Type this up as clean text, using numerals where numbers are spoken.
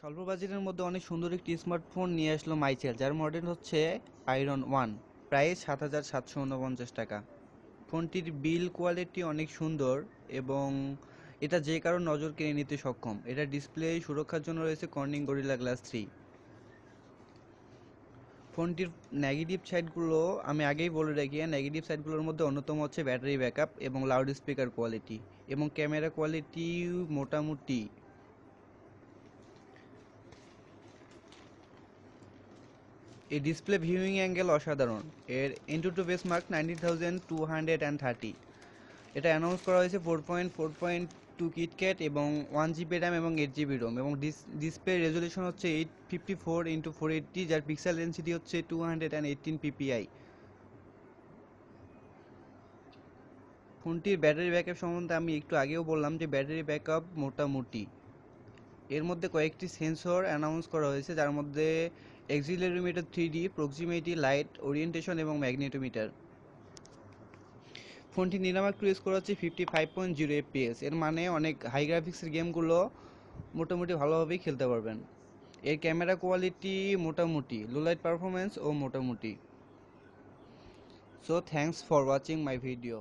স্বল্প বাজেটের মধ্যে অনেক সুন্দর একটি স্মার্টফোন নিয়ে আসলো মাইচেল, যার মডেল হচ্ছে আয়রন ওয়ান। প্রাইস ৭,৭৪৯ টাকা। ফোনটির বিল কোয়ালিটি অনেক সুন্দর এবং এটা যে কারো নজর কেড়ে নিতে সক্ষম। এটা ডিসপ্লে সুরক্ষার জন্য রয়েছে কর্নিং গরিলা গ্লাস 3। ফোনটির নেগেটিভ সাইডগুলো আমি আগেই বলে রাখি, নেগেটিভ সাইডগুলোর মধ্যে অন্যতম হচ্ছে ব্যাটারি ব্যাকআপ এবং লাউড স্পিকার কোয়ালিটি এবং ক্যামেরা কোয়ালিটি মোটামুটি। এই ডিসপ্লে ভিউইং অ্যাঙ্গেল অসাধারণ। এর ইনটু বেসমার্ক 19,230। এটা অ্যানাউন্স করা হয়েছে 4.4.2 কিটক্যাট এবং 1 GB র্যাম এবং 8 GB রোম এবং ডিসপ্লে রেজলিউশন হচ্ছে 854x480, যার পিক্সেল ডেন্সিটি হচ্ছে 218 ppi। ফোনটির ব্যাটারি ব্যাকআপ সম্বন্ধে আমি একটু আগেও বললাম যে ব্যাটারি ব্যাকআপ মোটামুটি। এর মধ্যে কয়েকটি সেন্সর অ্যানাউন্স করা হয়েছে, যার মধ্যে অ্যাক্সিলারোমিটার 3D, প্রক্সিমিটি, লাইট ওরিয়েন্টেশন এবং ম্যাগনেটোমিটার। ফোনটি নিরামাক্র স্কোর হচ্ছে 55.0 FPS। এর মানে অনেক হাই গ্রাফিক্সের গেমগুলো মোটামুটি ভালোভাবেই খেলতে পারবেন। এর ক্যামেরা কোয়ালিটি মোটামুটি, লো লাইট পারফরমেন্স ও মোটামুটি। So thanks for watching my video.